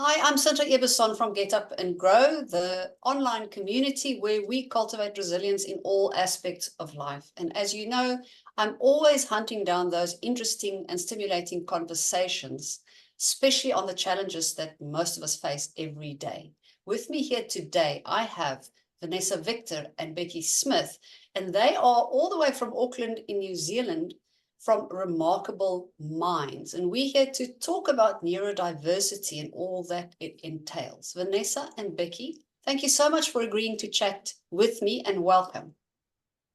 Hi, I'm Sinta Ebersohn from Get Up and Grow, the online community where we cultivate resilience in all aspects of life. And as you know, I'm always hunting down those interesting and stimulating conversations, especially on the challenges that most of us face every day. With me here today, I have Vanessa Victor and Becky Smith, and they are all the way from Auckland in New Zealand, from Remarkable Minds. And we're here to talk about neurodiversity and all that it entails. Vanessa and Becky, thank you so much for agreeing to chat with me, and welcome.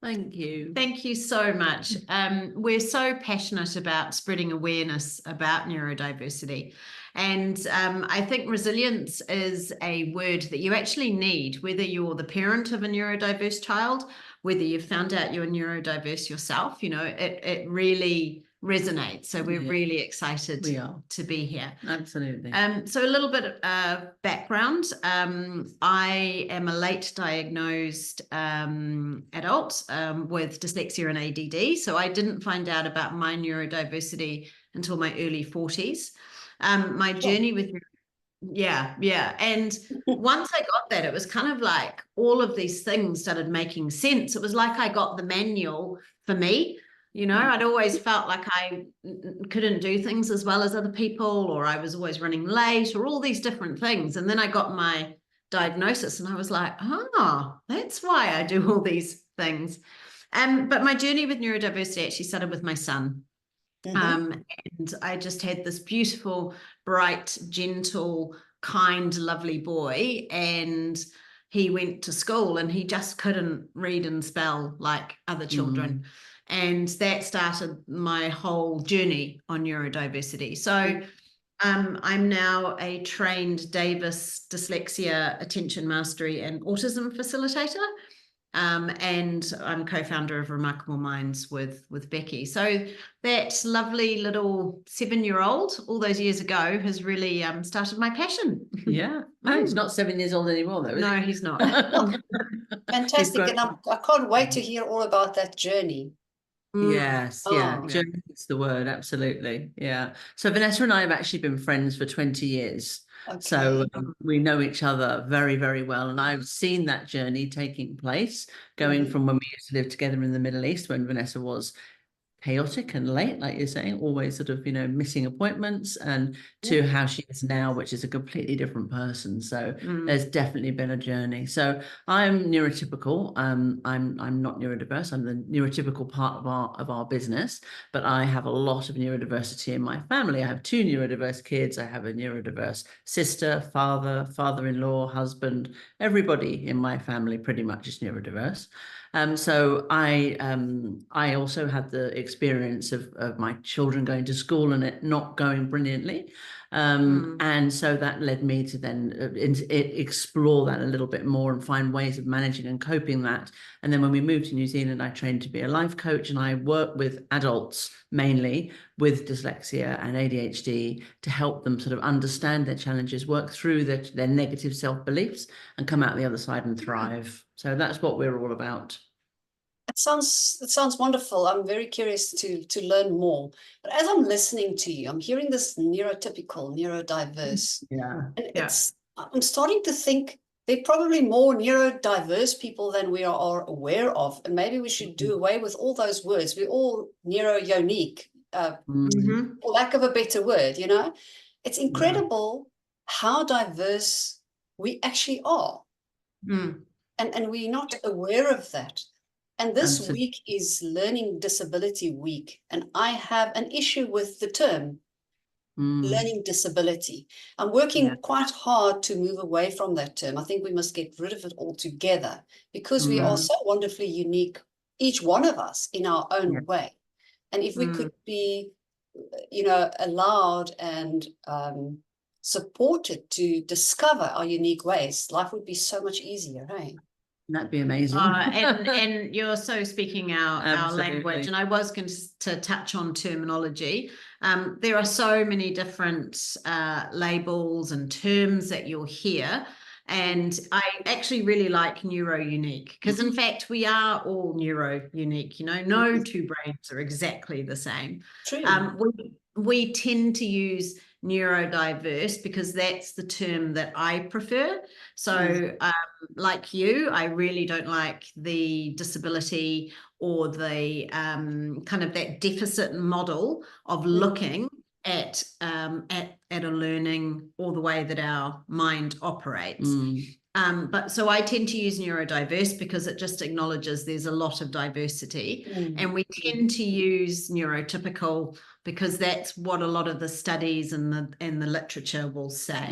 Thank you. Thank you so much. We're so passionate about spreading awareness about neurodiversity. And I think resilience is a word that you actually need, whether you're the parent of a neurodiverse child, whether you've found out you're neurodiverse yourself, it really resonates. So we're really excited to be here. Absolutely. So a little bit of background. I am a late diagnosed adult with dyslexia and ADD. So I didn't find out about my neurodiversity until my early 40s. My journey with and once I got that, it was kind of like all of these things started making sense. It was like I got the manual for me. I'd always felt like I couldn't do things as well as other people, or I was always running late, or all these different things. And then I got my diagnosis and I was like, that's why I do all these things. But my journey with neurodiversity actually started with my son. And I just had this beautiful, bright, gentle, kind, lovely boy, and he went to school and he just couldn't read and spell like other children. And that started my whole journey on neurodiversity. So I'm now a trained Davis dyslexia, attention mastery, and autism facilitator. And I'm co-founder of Remarkable Minds with Becky. So that lovely little 7-year-old all those years ago has really started my passion. Yeah. No, he's not 7 years old anymore, though, is No, he? he's not. Fantastic. And I can't wait to hear all about that journey. Yes, journey is the word, absolutely. Yeah. So Vanessa and I have actually been friends for 20 years. Okay. So we know each other very, very well. And I've seen that journey taking place, going from when we used to live together in the Middle East, when Vanessa was chaotic and late, like you're saying, always sort of, missing appointments, and to how she is now, which is a completely different person. So there's definitely been a journey. So I'm neurotypical. I'm not neurodiverse. I'm the neurotypical part of our business, but I have a lot of neurodiversity in my family. I have 2 neurodiverse kids. I have a neurodiverse sister, father-in-law, husband. Everybody in my family pretty much is neurodiverse. So I also had the experience of my children going to school and it not going brilliantly. And so that led me to then explore that a little bit more and find ways of managing and coping that. And then when we moved to New Zealand, I trained to be a life coach, and I work with adults mainly with dyslexia and ADHD to help them sort of understand their challenges, work through their negative self-beliefs, and come out the other side and thrive. So that's what we're all about. It sounds wonderful. I'm very curious to learn more. But as I'm listening to you, I'm hearing this neurotypical, neurodiverse. And I'm starting to think there are probably more neurodiverse people than we are aware of. And maybe we should do away with all those words. We're all neuro-unique, for lack of a better word, It's incredible how diverse we actually are. And we're not aware of that. And this week is Learning Disability Week. And I have an issue with the term learning disability. I'm working quite hard to move away from that term. I think we must get rid of it altogether, because we are so wonderfully unique, each one of us in our own way. And if we could be, allowed and supported to discover our unique ways, life would be so much easier, right? That'd be amazing. And you're so speaking our language. And I was going to touch on terminology. There are so many different labels and terms that you'll hear. And I actually really like neuro-unique, because in fact, we are all neuro-unique. No 2 brains are exactly the same. True. We tend to use neurodiverse because that's the term that I prefer. So like you, I really don't like the disability or the kind of that deficit model of looking at a learning or the way that our mind operates. But so I tend to use neurodiverse because it just acknowledges there's a lot of diversity, and we tend to use neurotypical because that's what a lot of the studies and the literature will say.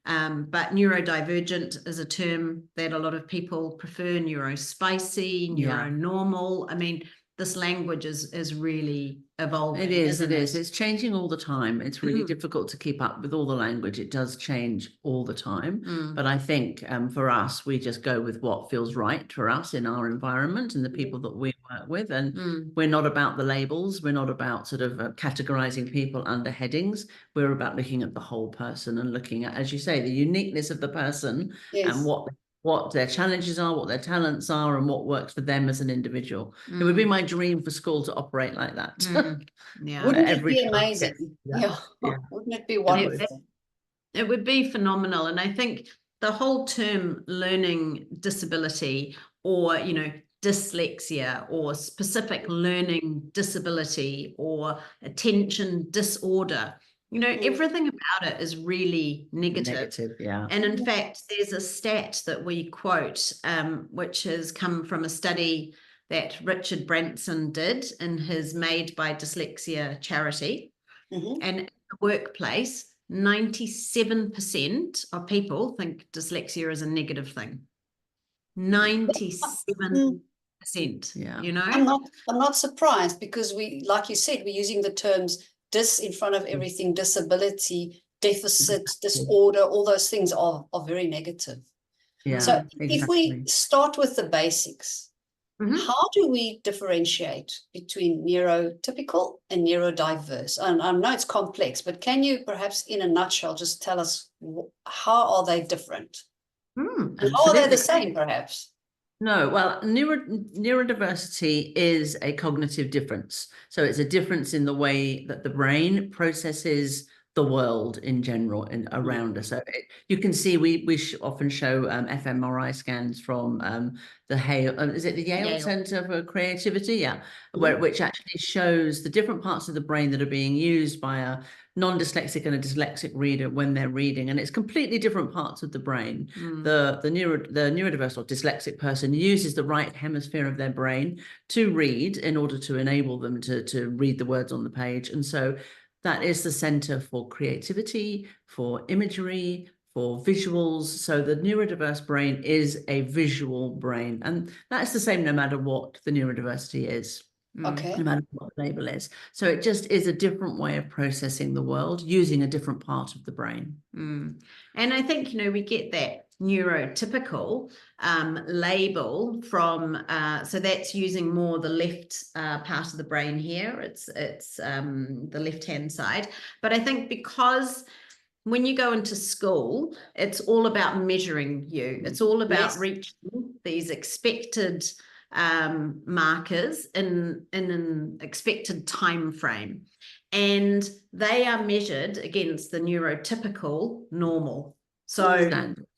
But neurodivergent is a term that a lot of people prefer. Neurospicy, neuronormal. I mean, this language is really evolving. It is. It's changing all the time. It's really difficult to keep up with all the language. It does change all the time. But I think for us, we just go with what feels right for us in our environment and the people that we work with. And we're not about the labels. We're not about sort of categorizing people under headings. We're about looking at the whole person and looking at, as you say, the uniqueness of the person and what their challenges are, what their talents are, and what works for them as an individual. It would be my dream for school to operate like that. Wouldn't it be amazing? Wouldn't it be wonderful? It would be phenomenal. And I think the whole term learning disability or, you know, dyslexia or specific learning disability or attention disorder, you know, everything about it is really negative. And in fact, there's a stat that we quote, which has come from a study that Richard Branson did in his Made by Dyslexia charity. And in the workplace, 97% of people think dyslexia is a negative thing. 97%. You know, I'm not surprised because we, like you said, we're using the terms dis in front of everything, disability, deficit, disorder, all those things are very negative. So if we start with the basics, how do we differentiate between neurotypical and neurodiverse? And I know it's complex, but can you perhaps in a nutshell just tell us how are they different? And how are they the same perhaps? No, well, neurodiversity is a cognitive difference. So it's a difference in the way that the brain processes the world in general and around us. So you can see we often show fMRI scans from the Yale Center for Creativity, which actually shows the different parts of the brain that are being used by a non-dyslexic and a dyslexic reader when they're reading, and it's completely different parts of the brain. The neurodiverse or dyslexic person uses the right hemisphere of their brain to read in order to enable them to read the words on the page, and so that is the center for creativity, for imagery, for visuals. So the neurodiverse brain is a visual brain, and that's the same no matter what the neurodiversity is. No matter what the label is. So it just is a different way of processing the world using a different part of the brain. And I think, you know, we get that neurotypical label from, so that's using more the left part of the brain here. It's the left-hand side. But I think because when you go into school, it's all about measuring you. It's all about reaching these expected markers in an expected time frame, and they are measured against the neurotypical normal, so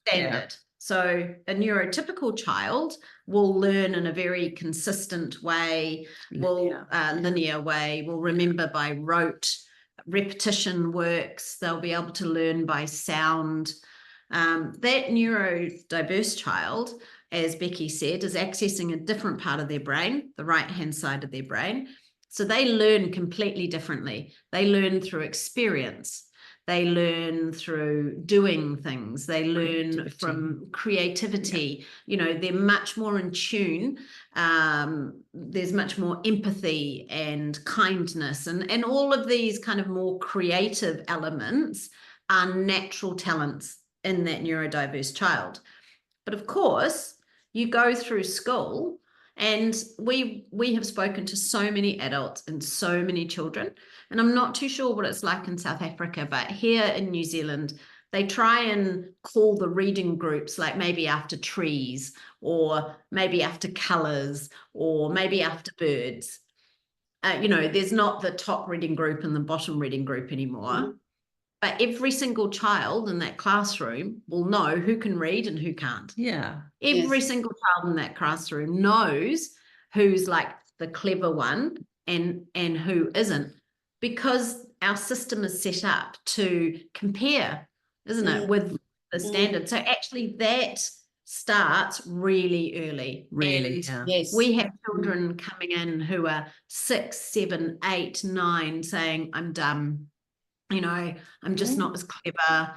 standard. So a neurotypical child will learn in a very consistent way, linear way, will remember by rote, repetition works, they'll be able to learn by sound. That neurodiverse child, as Becky said, is accessing a different part of their brain, the right-hand side of their brain. So they learn completely differently. They learn through experience. They learn through doing things. They learn from creativity. You know, they're much more in tune. There's much more empathy and kindness. And all of these kind of more creative elements are natural talents in that neurodiverse child. But of course, you go through school, and we have spoken to so many adults and so many children, and I'm not too sure what it's like in South Africa, but here in New Zealand, they try and call the reading groups like maybe after trees or maybe after colors or maybe after birds. You know, there's not the top reading group and the bottom reading group anymore. but every single child in that classroom will know who can read and who can't. Yeah. Every single child in that classroom knows who's like the clever one and who isn't, because our system is set up to compare, isn't it, with the standard. So actually that starts really early. Really, we have children coming in who are 6, 7, 8, 9 saying, I'm dumb, you know, I'm just not as clever.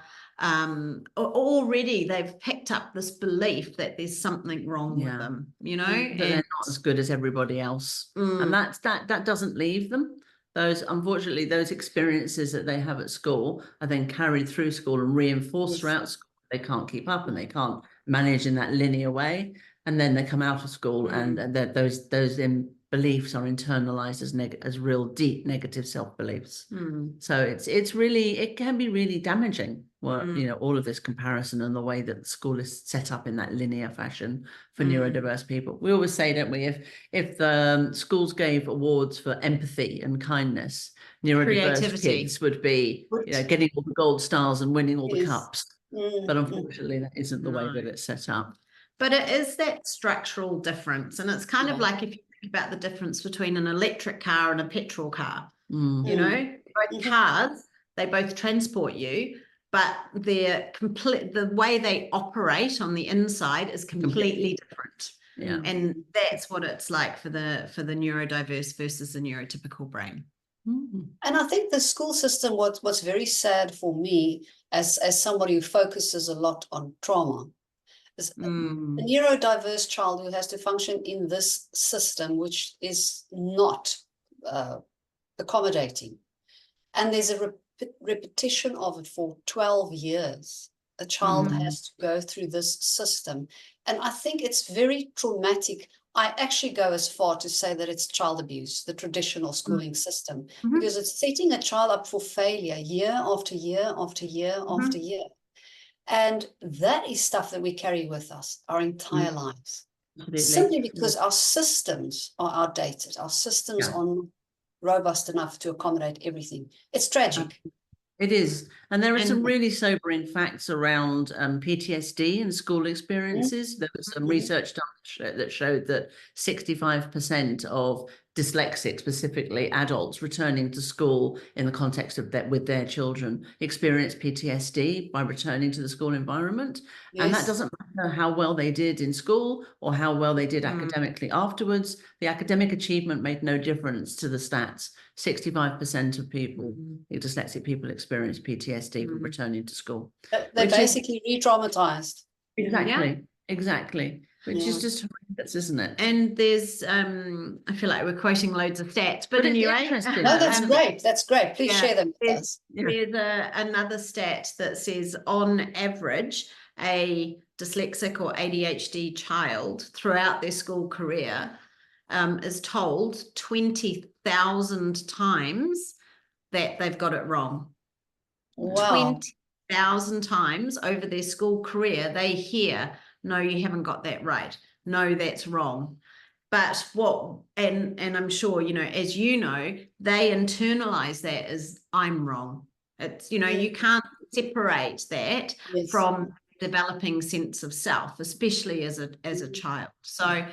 Already they've picked up this belief that there's something wrong with them, you know, that they're not as good as everybody else. And that doesn't leave them. Unfortunately, those experiences that they have at school are then carried through school and reinforced throughout school. They can't keep up and they can't manage in that linear way. And then they come out of school and those beliefs are internalized as real deep negative self-beliefs. So it can be really damaging. You know, all of this comparison and the way that the school is set up in that linear fashion for neurodiverse people. We always say, don't we, if the schools gave awards for empathy and kindness, neurodiverse kids would be, you know, getting all the gold stars and winning all the cups. But unfortunately, that isn't the way that it's set up. But it is that structural difference. And it's kind of like if you think about the difference between an electric car and a petrol car, you know, both cars, they both transport you, but the way they operate on the inside is completely different. Yeah. And that's what it's like for the neurodiverse versus the neurotypical brain. And I think the school system, what's very sad for me as somebody who focuses a lot on trauma, is a neurodiverse child who has to function in this system, which is not accommodating. And there's a repetition of it for 12 years. A child has to go through this system. And I think it's very traumatic. I actually go as far to say that it's child abuse, the traditional schooling system, because it's setting a child up for failure year after year after year after year. And that is stuff that we carry with us our entire lives. Simply because our systems are outdated. Our systems aren't robust enough to accommodate everything. It's tragic. It is. And there are some really sobering facts around PTSD and school experiences. There was some research done that showed that 65% of dyslexic, specifically adults returning to school in the context of that with their children, experience PTSD by returning to the school environment. And that doesn't matter how well they did in school or how well they did academically afterwards. The academic achievement made no difference to the stats. 65% of people, dyslexic people, experience PTSD from returning to school. They're basically re-traumatized. Exactly. Which is just horrendous, isn't it? And there's, I feel like we're quoting loads of stats, but anyway. No, that's great. That's great. Please share them with us. There's another stat that says, on average, a dyslexic or ADHD child throughout their school career is told 20,000 times that they've got it wrong. Wow. 20,000 times over their school career, they hear, no, you haven't got that right. No, that's wrong. But and I'm sure, you know, as you know, they internalize that as I'm wrong. It's, you know, you can't separate that from developing sense of self, especially as a child. So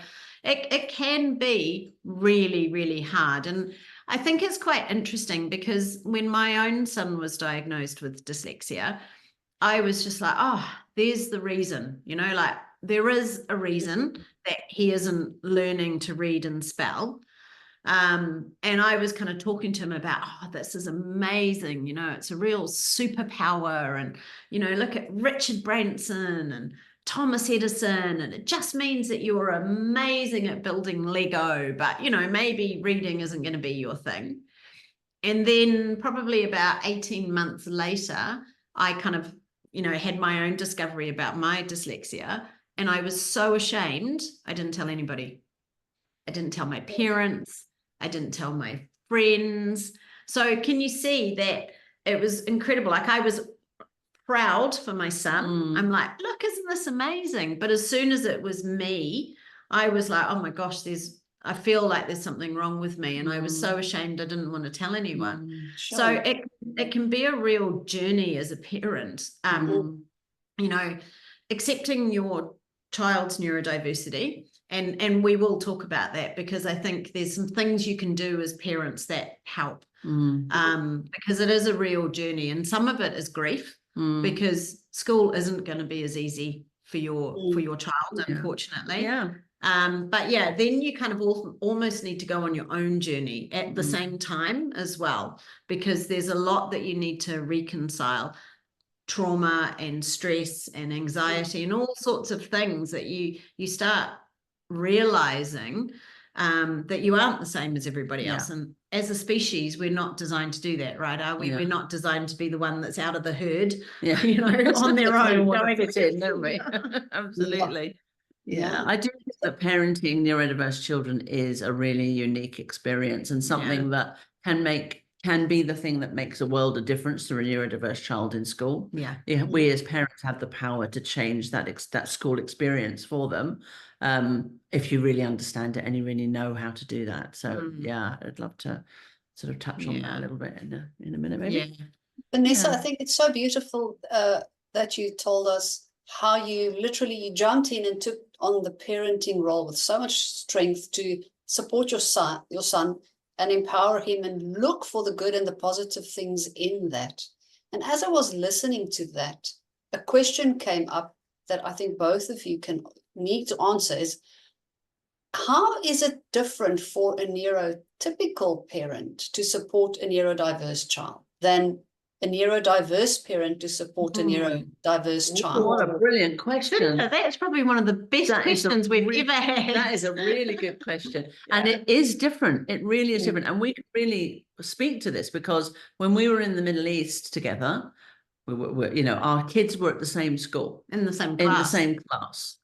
it can be really, really hard. And I think it's quite interesting because when my own son was diagnosed with dyslexia, I was just like, oh, there's the reason, you know, like there is a reason that he isn't learning to read and spell. And I was kind of talking to him about, oh, this is amazing. You know, it's a real superpower. And, you know, look at Richard Branson and Thomas Edison. And it just means that you're amazing at building Lego, but, you know, maybe reading isn't going to be your thing. And then probably about 18 months later, I kind of, you know, had my own discovery about my dyslexia. And I was so ashamed, I didn't tell anybody. I didn't tell my parents. I didn't tell my friends. So can you see that it was incredible? Like I was proud for my son. I'm like, look, isn't this amazing? But as soon as it was me, I was like, oh my gosh, I feel like there's something wrong with me. And I was so ashamed I didn't want to tell anyone. So it can be a real journey as a parent. You know, accepting your child's neurodiversity, and we will talk about that, because I think there's some things you can do as parents that help, because it is a real journey, and some of it is grief, because school isn't going to be as easy for your child, unfortunately. But yeah, then you kind of almost need to go on your own journey at the same time as well, because there's a lot that you need to reconcile. Trauma and stress and anxiety and all sorts of things that you start realizing that you aren't the same as everybody else. And as a species, we're not designed to do that, right? Are we? We're not designed to be the one that's out of the herd, you know, on their own. Going it in, don't we? Absolutely. Yeah, I do think that parenting neurodiverse children is a really unique experience, and something that can be the thing that makes a world of difference to a neurodiverse child in school. We as parents have the power to change that school experience for them, if you really understand it and you really know how to do that. So yeah, I'd love to sort of touch on that a little bit in a minute, maybe. Vanessa, I think it's so beautiful that you told us how you jumped in and took on the parenting role with so much strength to support your son and empower him and look for the good and the positive things in that. And as I was listening to that, a question came up that I think both of you need to answer is, how is it different for a neurotypical parent to support a neurodiverse child than a neurodiverse parent to support a neurodiverse child? What a brilliant question. That's probably one of the best questions we've ever had. That is a really good question. And it is different. It really is different. And we can really speak to this, because when we were in the Middle East together, we were, you know, our kids were at the same school. In the same class.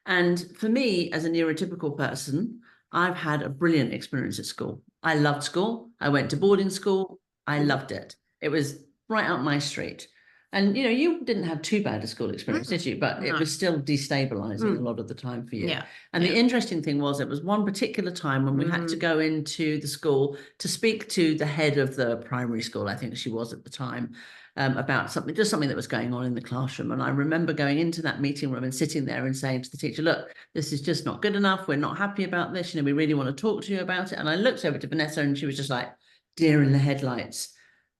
And for me, as a neurotypical person, I've had a brilliant experience at school. I loved school. I went to boarding school. I loved it. It was right up my street. And, you know, you didn't have too bad a school experience, did you? But it was still destabilizing a lot of the time for you. And the interesting thing was, it was one particular time when we had to go into the school to speak to the head of the primary school, I think she was at the time, about something that was going on in the classroom. And I remember going into that meeting room and sitting there and saying to the teacher, look, this is just not good enough. We're not happy about this. You know, we really want to talk to you about it. And I looked over to Vanessa and she was just like deer in the headlights.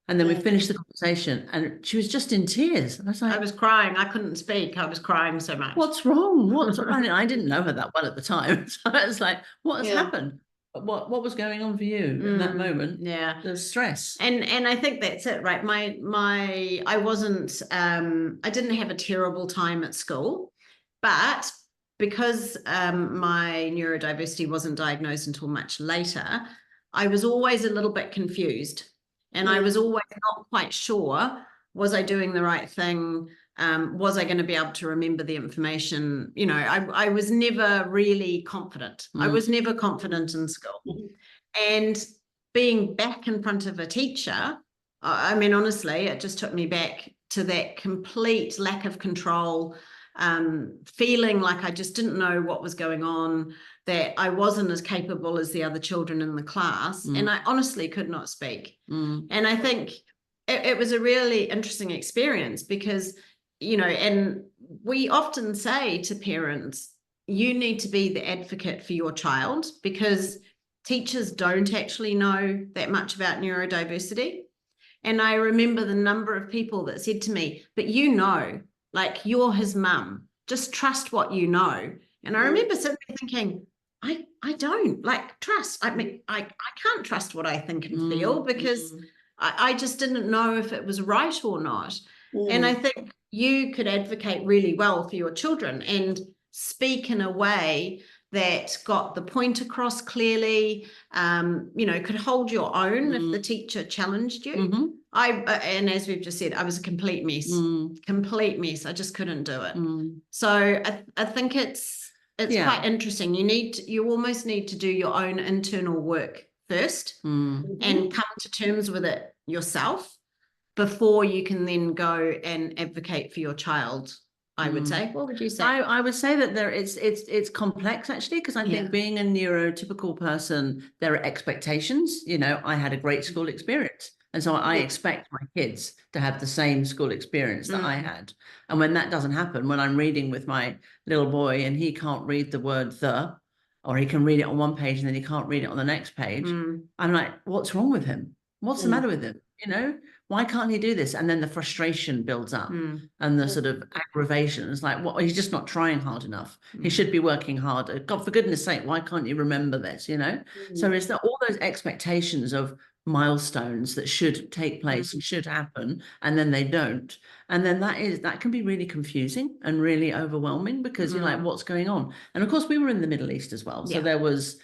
And then we finished the conversation and she was just in tears. And I was crying. I couldn't speak. I was crying so much. What's wrong? What's wrong? I didn't know her that well at the time. So I was like, what has happened? What was going on for you in that moment? The stress. And I think that's it, right? I wasn't, I didn't have a terrible time at school, but because my neurodiversity wasn't diagnosed until much later, I was always a little bit confused. And I was always not quite sure, was I doing the right thing? Was I going to be able to remember the information? You know, I was never really confident. I was never confident in school. And being back in front of a teacher, I mean, honestly, it just took me back to that complete lack of control, feeling like I just didn't know what was going on, that I wasn't as capable as the other children in the class, and I honestly could not speak. And I think it was a really interesting experience because, you know, and we often say to parents, you need to be the advocate for your child, because teachers don't actually know that much about neurodiversity. And I remember the number of people that said to me, but you know, like, you're his mum, just trust what you know. And I remember sitting there thinking, I don't trust. I mean, I can't trust what I think and feel, because I just didn't know if it was right or not. And I think you could advocate really well for your children and speak in a way that got the point across clearly, you know, could hold your own if the teacher challenged you. And as we've just said, I was a complete mess. I just couldn't do it. So I think it's quite interesting. You almost need to do your own internal work first and come to terms with it yourself before you can then go and advocate for your child, I would say. What would you say? I would say that it's complex, actually, because I think being a neurotypical person, there are expectations. You know, I had a great school experience. And so I expect my kids to have the same school experience that I had. And when that doesn't happen, when I'm reading with my little boy and he can't read the word the, or he can read it on one page and then he can't read it on the next page, I'm like, what's wrong with him? What's the matter with him? You know, why can't he do this? And then the frustration builds up and the sort of aggravation. It's like, well, he's just not trying hard enough. He should be working harder. God, for goodness sake, why can't you remember this? You know? So it's that all those expectations of milestones that should take place and should happen, and then they don't. And then that can be really confusing and really overwhelming, because you're like, what's going on? And of course, we were in the Middle East as well. So there was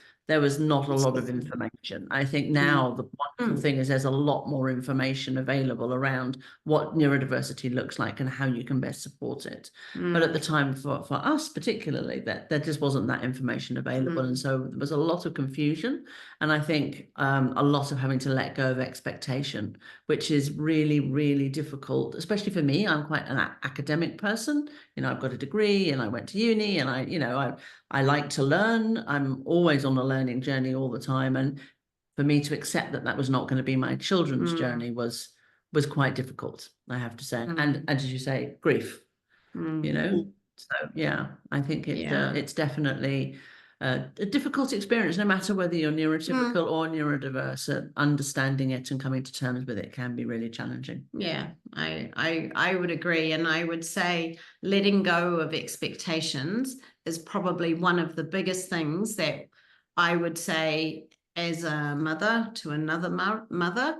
not a lot of information. I think now the wonderful thing is there's a lot more information available around what neurodiversity looks like and how you can best support it. But at the time, for us particularly, that there just wasn't that information available. And so there was a lot of confusion. And I think a lot of having to let go of expectation, which is really, really difficult, especially for me. I'm quite an academic person. You know, I've got a degree and I went to uni, and I like to learn. I'm always on a learning journey all the time. And for me to accept that that was not going to be my children's journey was quite difficult, I have to say. And as you say, grief, you know. So yeah, I think it's definitely a difficult experience, no matter whether you're neurotypical or neurodiverse. Understanding it and coming to terms with it can be really challenging. Yeah, I would agree. And I would say letting go of expectations is probably one of the biggest things that I would say as a mother to another mother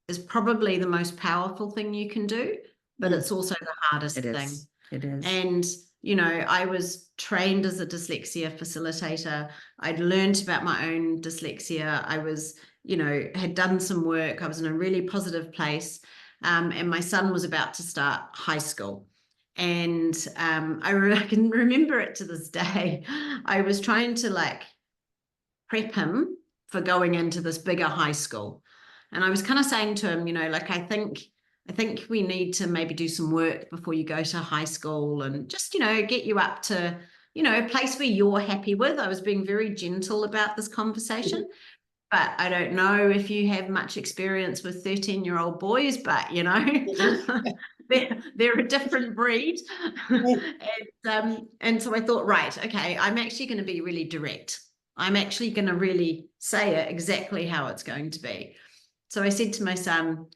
is probably the most powerful thing you can do, but it's also the hardest thing. It is. And, you know, I was trained as a dyslexia facilitator. I'd learned about my own dyslexia. I was, you know, had done some work. I was in a really positive place. And my son was about to start high school. And I can remember it to this day. I was trying to like prep him for going into this bigger high school. And I was kind of saying to him, you know, like, I think we need to maybe do some work before you go to high school, and just, you know, get you up to, you know, a place where you're happy with. I was being very gentle about this conversation. But I don't know if you have much experience with 13-year-old boys, but, you know, they're a different breed. And so I thought, right, okay, I'm actually going to be really direct. I'm actually going to really say it exactly how it's going to be. So I said to my son,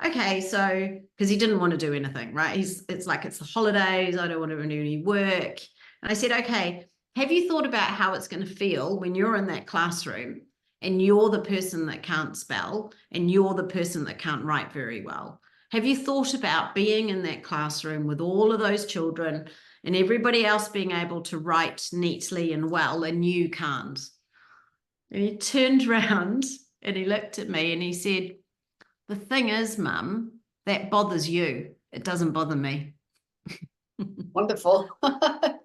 okay, so, because he didn't want to do anything, right? It's like, it's the holidays. I don't want to do any work. And I said, okay, have you thought about how it's going to feel when you're in that classroom and you're the person that can't spell and you're the person that can't write very well? Have you thought about being in that classroom with all of those children and everybody else being able to write neatly and well, and you can't? And he turned around and he looked at me and he said, the thing is, Mum, that bothers you. It doesn't bother me. Wonderful.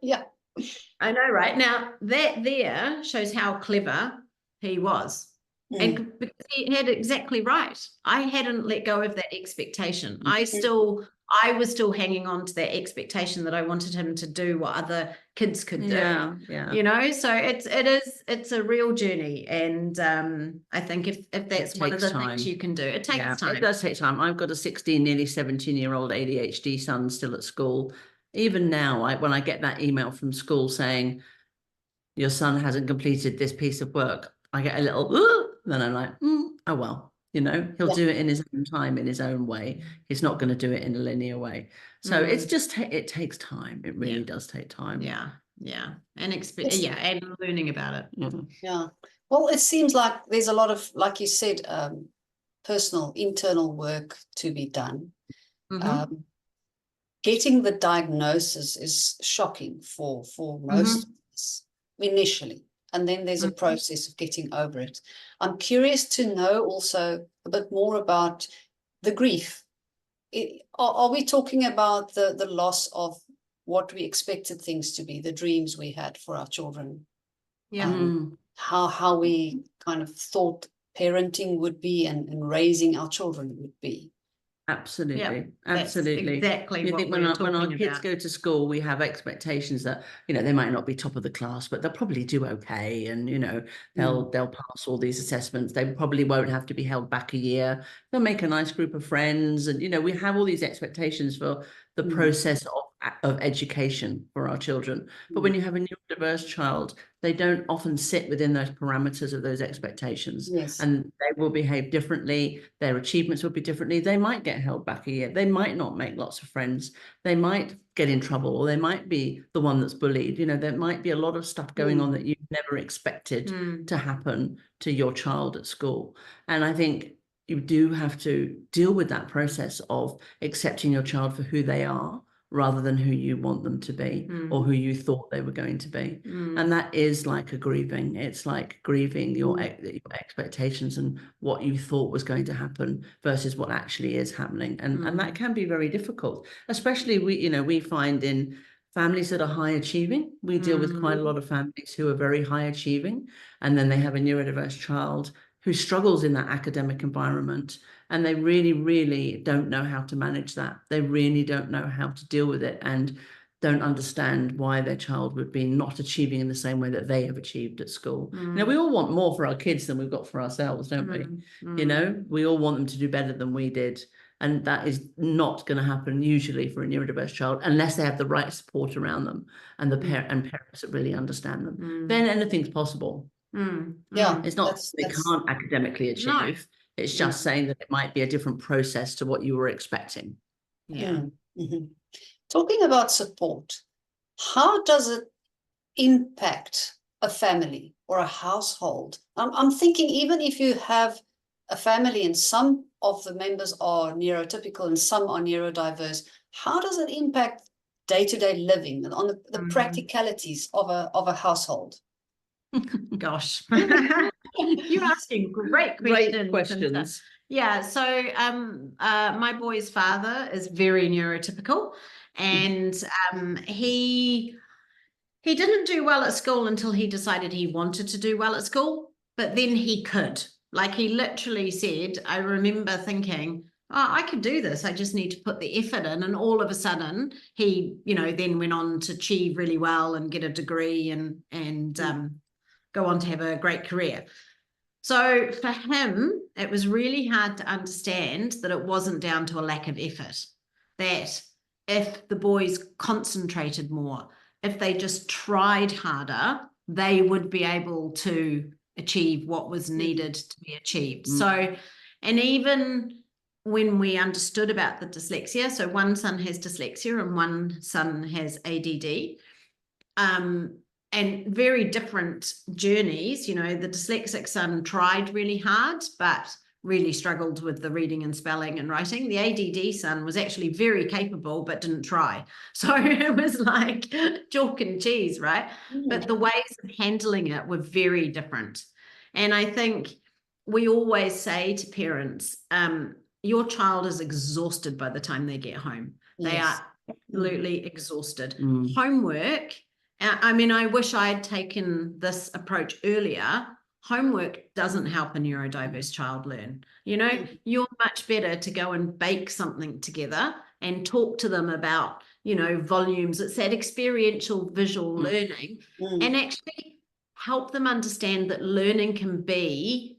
Yeah. I know, right? Now, that there shows how clever he was. And because he had exactly right. I hadn't let go of that expectation. I was still hanging on to that expectation that I wanted him to do what other kids could do. Yeah. You know, so it's a real journey. And I think if that's one of the things you can do, it takes time. It does take time. I've got a 16, nearly 17-year-old ADHD son still at school. Even now, when I get that email from school saying your son hasn't completed this piece of work, I get a little, then I'm like, oh, well, you know, he'll do it in his own time, in his own way. He's not going to do it in a linear way. So it's just, it takes time. It really does take time. Yeah. And and learning about it. Yeah. Well, it seems like there's a lot of, like you said, personal, internal work to be done. Getting the diagnosis is shocking for most of us initially. And then there's a process of getting over it. I'm curious to know also a bit more about the grief. Are we talking about the loss of what we expected things to be, the dreams we had for our children? How we kind of thought parenting would be and raising our children would be. Absolutely, absolutely. Exactly what when our kids go to school, we have expectations that, you know, they might not be top of the class, but they'll probably do okay, and you know, they'll pass all these assessments. They probably won't have to be held back a year. They'll make a nice group of friends, and you know, we have all these expectations for the process of education for our children. But when you have a neurodiverse child, they don't often sit within those parameters of those expectations. Yes. And they will behave differently. Their achievements will be differently. They might get held back a year. They might not make lots of friends. They might get in trouble, or they might be the one that's bullied. You know, there might be a lot of stuff going on that you never expected to happen to your child at school. And I think you do have to deal with that process of accepting your child for who they are, rather than who you want them to be or who you thought they were going to be. And that is like a grieving. It's like grieving your expectations and what you thought was going to happen versus what actually is happening. And that can be very difficult, especially we find in families that are high achieving. We deal with quite a lot of families who are very high achieving, and then they have a neurodiverse child who struggles in that academic environment, and they really, really don't know how to manage that. They really don't know how to deal with it, and don't understand why their child would be not achieving in the same way that they have achieved at school. You know, we all want more for our kids than we've got for ourselves, don't we? You know, we all want them to do better than we did. And that is not going to happen usually for a neurodiverse child unless they have the right support around them and parents that really understand them. Then anything's possible. Yeah, it's not they can't academically achieve. No. It's just saying that it might be a different process to what you were expecting. Talking about support, how does it impact a family or a household? I'm thinking, even if you have a family and some of the members are neurotypical and some are neurodiverse, how does it impact day-to-day living and on the practicalities of a household? Gosh, you're asking great questions. Yeah, so my boy's father is very neurotypical, and he didn't do well at school until he decided he wanted to do well at school, but then he could. Like, he literally said, I remember thinking, oh, I could do this. I just need to put the effort in. And all of a sudden, he, then went on to achieve really well and get a degree and go on to have a great career. So for him, it was really hard to understand that it wasn't down to a lack of effort, that if the boys concentrated more, if they just tried harder, they would be able to achieve what was needed to be achieved. So, and even when we understood about the dyslexia, so one son has dyslexia and one son has ADD, and very different journeys. The dyslexic son tried really hard, but really struggled with the reading and spelling and writing. The ADD son was actually very capable, but didn't try. So it was like chalk and cheese, right? But the ways of handling it were very different. And I think we always say to parents, your child is exhausted by the time they get home. Yes. They are absolutely exhausted. Homework, I wish I had taken this approach earlier. Homework doesn't help a neurodiverse child learn. You're much better to go and bake something together and talk to them about, volumes. It's that experiential visual learning, and actually help them understand that learning can be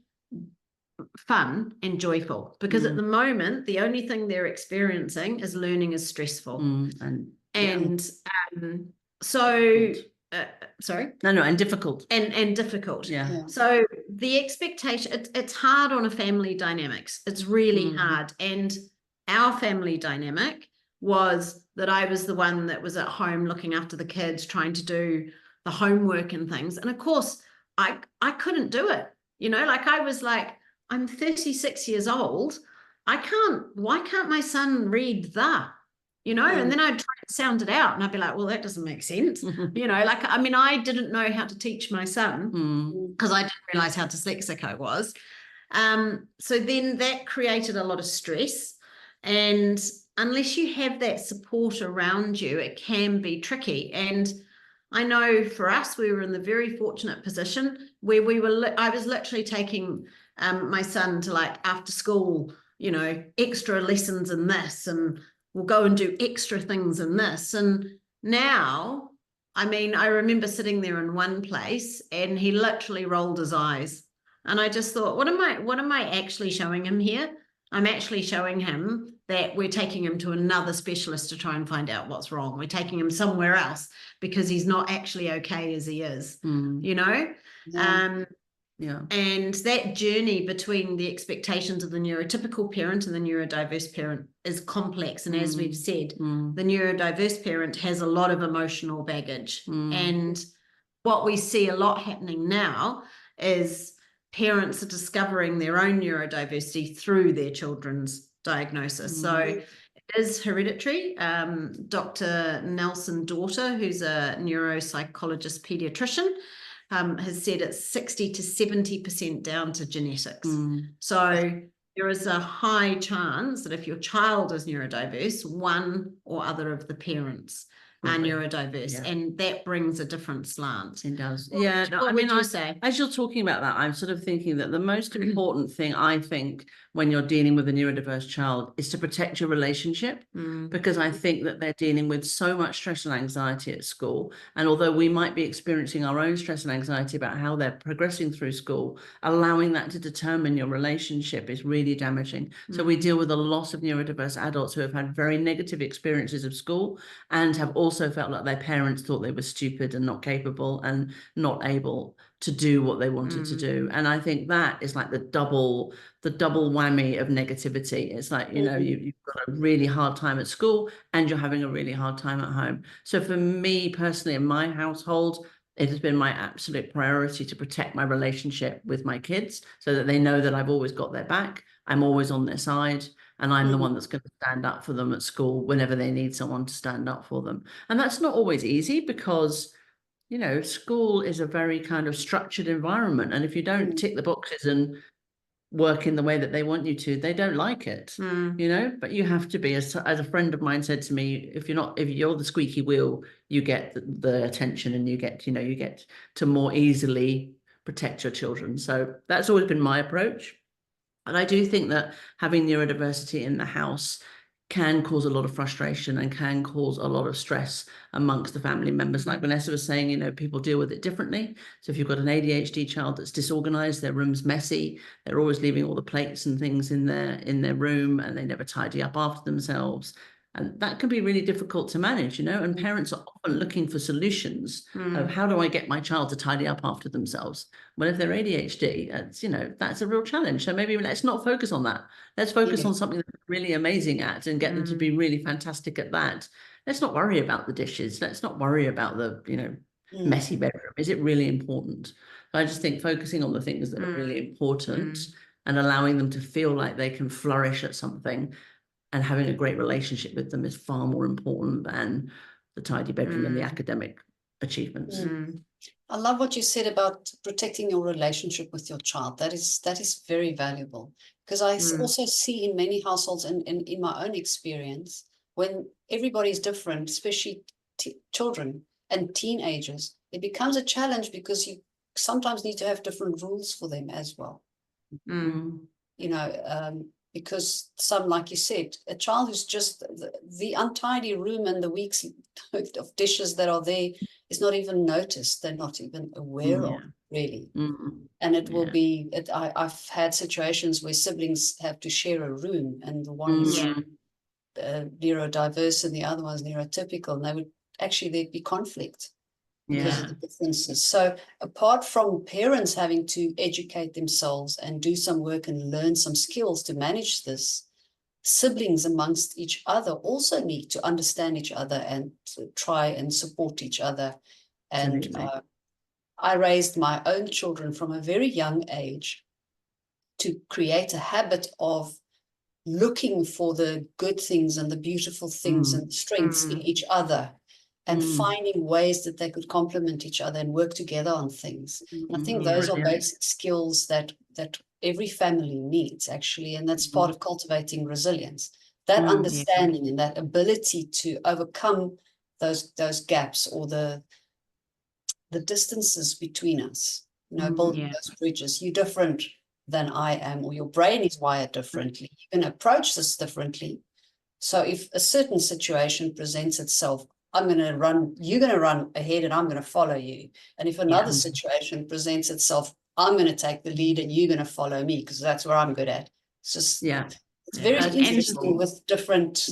fun and joyful, because at the moment, the only thing they're experiencing is learning is stressful. And difficult. And difficult. Yeah. So the expectation, it's hard on a family dynamics. It's really hard. And our family dynamic was that I was the one that was at home looking after the kids, trying to do the homework and things. And of course, I couldn't do it. I was like, I'm 36 years old. Why can't my son read that? And then I'd try to sound it out and I'd be like, well, that doesn't make sense. I didn't know how to teach my son because I didn't realize how dyslexic I was. So then that created a lot of stress. And unless you have that support around you, it can be tricky. And I know for us, we were in the very fortunate position where I was literally taking my son to after school you know, extra lessons in this, and we'll go and do extra things in this. And now, I mean, I remember sitting there in one place and he literally rolled his eyes. And I just thought, what am I actually showing him here? I'm actually showing him that we're taking him to another specialist to try and find out what's wrong. We're taking him somewhere else because he's not actually okay as he is, you know? Yeah. And that journey between the expectations of the neurotypical parent and the neurodiverse parent is complex. And as we've said, the neurodiverse parent has a lot of emotional baggage. And what we see a lot happening now is parents are discovering their own neurodiversity through their children's diagnosis. So it is hereditary. Dr. Nelson Daughter, who's a neuropsychologist pediatrician, has said it's 60 to 70% down to genetics. So there is a high chance that if your child is neurodiverse, one or other of the parents are neurodiverse, and that brings a different slant. It does. What would you say? As you're talking about that, I'm sort of thinking that the most important thing, I think, when you're dealing with a neurodiverse child is to protect your relationship, because I think that they're dealing with so much stress and anxiety at school. And although we might be experiencing our own stress and anxiety about how they're progressing through school, allowing that to determine your relationship is really damaging. So we deal with a lot of neurodiverse adults who have had very negative experiences of school and have also felt like their parents thought they were stupid and not capable and not able to do what they wanted to do. And I think that is like the double whammy of negativity. It's like, you know, you've got a really hard time at school and you're having a really hard time at home. So for me personally, in my household, it has been my absolute priority to protect my relationship with my kids so that they know that I've always got their back. I'm always on their side. And I'm the one that's going to stand up for them at school whenever they need someone to stand up for them. And that's not always easy because, you know, school is a very kind of structured environment. And if you don't tick the boxes and work in the way that they want you to, they don't like it, you know, but you have to be, as a friend of mine said to me, if you're the squeaky wheel, you get the attention and you get to more easily protect your children. So that's always been my approach. And I do think that having neurodiversity in the house can cause a lot of frustration and can cause a lot of stress amongst the family members. Like Vanessa was saying, you know, people deal with it differently. So if you've got an ADHD child that's disorganized, their room's messy, they're always leaving all the plates and things in their room and they never tidy up after themselves. And that can be really difficult to manage, you know, and parents are often looking for solutions of how do I get my child to tidy up after themselves? Well, if they're ADHD, it's, you know, that's a real challenge. So maybe let's not focus on that. Let's focus on something that they're really amazing at and get them to be really fantastic at that. Let's not worry about the dishes. Let's not worry about the, you know, messy bedroom. Is it really important? So I just think focusing on the things that are really important and allowing them to feel like they can flourish at something and having a great relationship with them is far more important than the tidy bedroom and the academic achievements. I love what you said about protecting your relationship with your child. That is very valuable, because I also see in many households and in my own experience, when everybody is different, especially children and teenagers, it becomes a challenge because you sometimes need to have different rules for them as well. You know, because some, like you said, a child who's just the untidy room and the weeks of dishes that are there is not even noticed. They're not even aware of, really. And it will be, I've had situations where siblings have to share a room and the one is neurodiverse and the other one's neurotypical, and there'd be conflict because of the differences. So apart from parents having to educate themselves and do some work and learn some skills to manage this, siblings amongst each other also need to understand each other and to try and support each other. And I raised my own children from a very young age to create a habit of looking for the good things and the beautiful things and strengths in each other, and finding ways that they could complement each other and work together on things. And I think those are basic skills that every family needs, actually, and that's part of cultivating resilience. That understanding and that ability to overcome those gaps or the distances between us, you know, building those bridges. You're different, than I am, or your brain is wired differently. You can approach this differently. So if a certain situation presents itself, you're going to run ahead and I'm going to follow you. And if another situation presents itself, I'm going to take the lead and you're going to follow me because that's where I'm good at. It's just, it's very interesting with different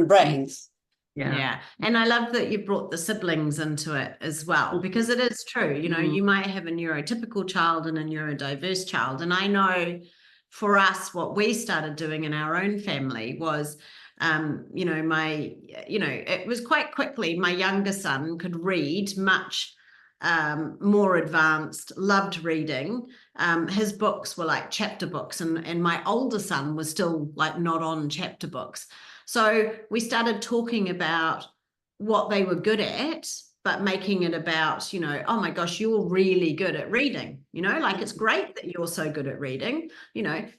brains. Yeah. And I love that you brought the siblings into it as well, because it is true. You know, you might have a neurotypical child and a neurodiverse child. And I know for us, what we started doing in our own family was, it was quite quickly, my younger son could read much more advanced, loved reading. His books were like chapter books, and my older son was still like not on chapter books. So we started talking about what they were good at, but making it about, oh my gosh, you're really good at reading, like it's great that you're so good at reading.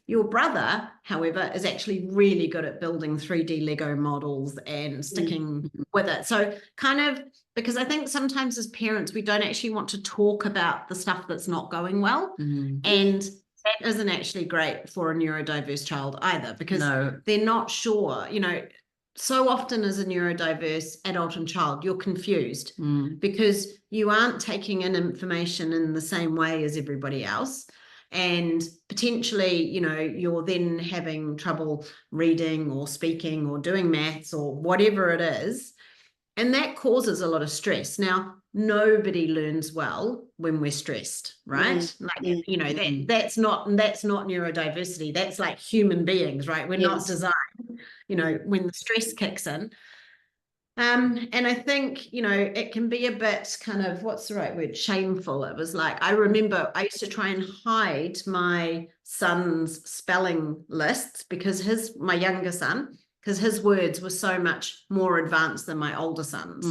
Your brother, however, is actually really good at building 3D Lego models and sticking with it. So kind of, because I think sometimes as parents, we don't actually want to talk about the stuff that's not going well. And that isn't actually great for a neurodiverse child either, because they're not sure, so often as a neurodiverse adult and child, you're confused because you aren't taking in information in the same way as everybody else. And potentially, you're then having trouble reading or speaking or doing maths or whatever it is. And that causes a lot of stress. Now, nobody learns well when we're stressed, right? That's not neurodiversity. That's like human beings, right? We're not designed, when the stress kicks in. And I think, it can be a bit kind of, what's the right word? Shameful. It was like, I remember I used to try and hide my son's spelling lists because my younger son, because his words were so much more advanced than my older son's,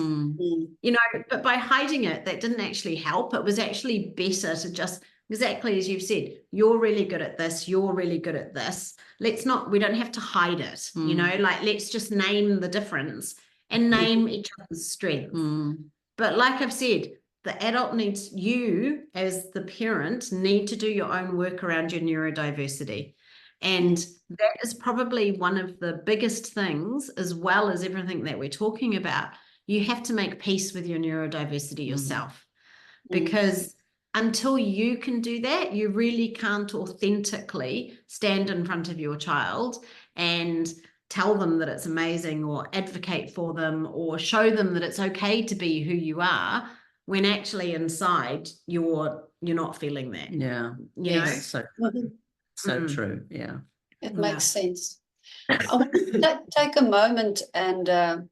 but by hiding it, that didn't actually help. It was actually better to just, exactly as you've said, you're really good at this, you're really good at this. We don't have to hide it, let's just name the difference and name each other's strengths. But like I've said, the adult needs, you as the parent need to do your own work around your neurodiversity. And that is probably one of the biggest things, as well as everything that we're talking about. You have to make peace with your neurodiversity yourself, because until you can do that, you really can't authentically stand in front of your child and tell them that it's amazing, or advocate for them, or show them that it's okay to be who you are, when actually inside you're not feeling that. So true. Yeah, it makes sense. I want to take a moment and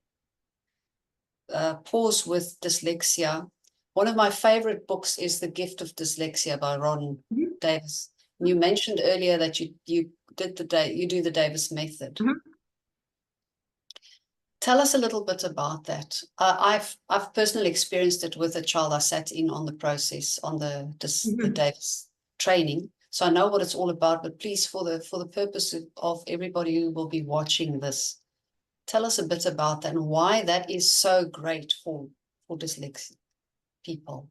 pause with dyslexia. One of my favorite books is The Gift of Dyslexia by Ron Davis. You mentioned earlier that you do the Davis method. Tell us a little bit about that. I've personally experienced it with a child I sat in on the process on the Davis training. So I know what it's all about, but please, for the purpose of everybody who will be watching this, tell us a bit about that and why that is so great for dyslexic people.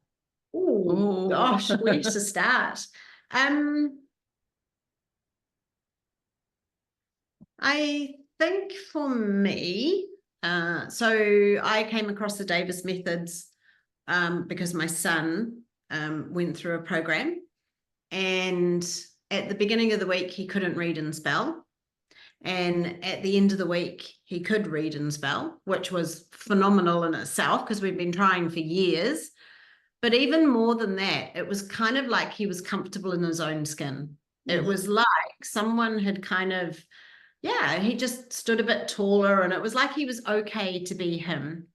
Oh gosh, where to start? I think for me, so I came across the Davis methods because my son went through a program. And at the beginning of the week, he couldn't read and spell. And at the end of the week, he could read and spell, which was phenomenal in itself because we've been trying for years. But even more than that, it was kind of like he was comfortable in his own skin. It was like someone had kind of, he just stood a bit taller, and it was like he was okay to be him.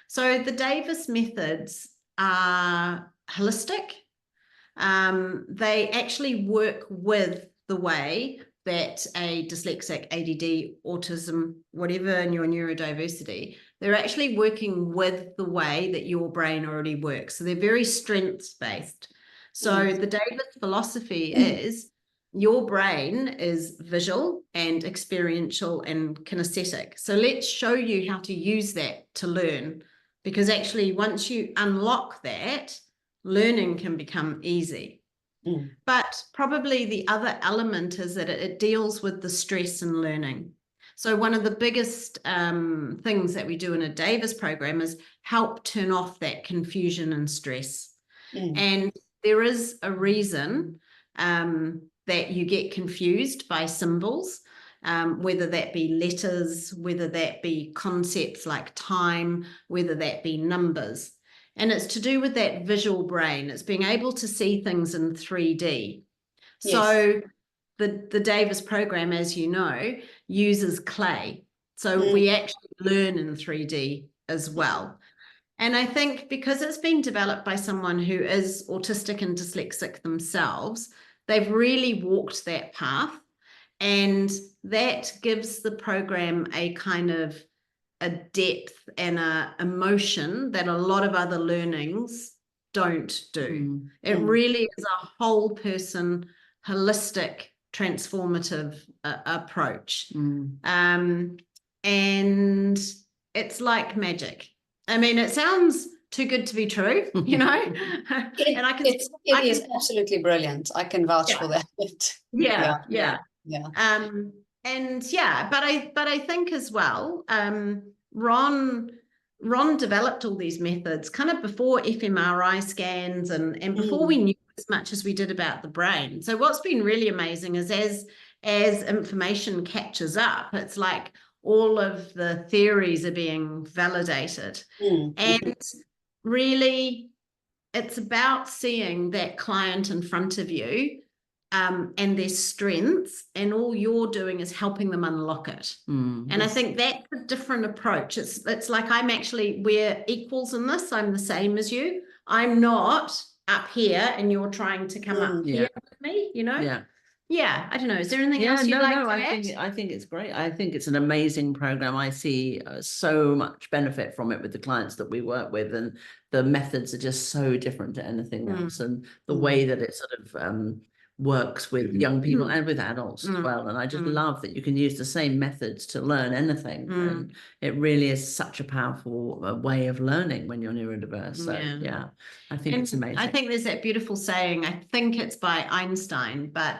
So the Davis methods are holistic. They actually work with the way that a dyslexic, ADD, autism, whatever in your neurodiversity, they're actually working with the way that your brain already works. So they're very strengths-based. So the Davis philosophy is your brain is visual and experiential and kinesthetic. So let's show you how to use that to learn, because actually once you unlock that, learning can become easy. But probably the other element is that it deals with the stress and learning. So one of the biggest things that we do in a Davis program is help turn off that confusion and stress. And there is a reason that you get confused by symbols, whether that be letters, whether that be concepts like time, whether that be numbers. And it's to do with that visual brain. It's being able to see things in 3D. Yes. So the Davis program, as you know, uses clay. So we actually learn in 3D as well. And I think because it's been developed by someone who is autistic and dyslexic themselves, they've really walked that path. And that gives the program a kind of a depth and a emotion that a lot of other learnings don't do. It really is a whole person, holistic, transformative approach. And it's like magic. I mean, it sounds too good to be true, you know. It is absolutely brilliant. I can vouch for that. Yeah. But I think as well, Ron developed all these methods kind of before fMRI scans and before we knew as much as we did about the brain. So what's been really amazing is as information catches up, it's like all of the theories are being validated. And really, it's about seeing that client in front of you and their strengths, and all you're doing is helping them unlock it. And I think that's a different approach. It's like we're equals in this. I'm the same as you. I'm not up here and you're trying to come up here with me, you know? Yeah, I don't know. Is there anything else you'd like to add? I think it's great. I think it's an amazing program. I see so much benefit from it with the clients that we work with, and the methods are just so different to anything else, and the way that it sort of works with young people and with adults as well. And I just love that you can use the same methods to learn anything. And it really is such a powerful way of learning when you're neurodiverse. So I think it's amazing. I think there's that beautiful saying, I think it's by Einstein, but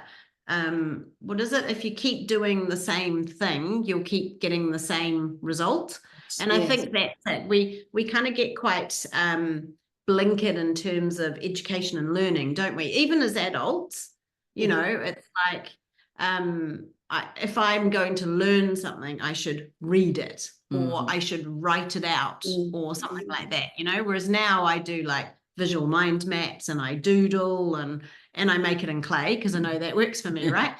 what is it? If you keep doing the same thing, you'll keep getting the same result. And I think that's it. We kind of get quite blinkered in terms of education and learning, don't we? Even as adults, you know, it's like if I'm going to learn something, I should read it or I should write it out or something like that, you know, whereas now I do like visual mind maps and I doodle and I make it in clay because I know that works for me, right?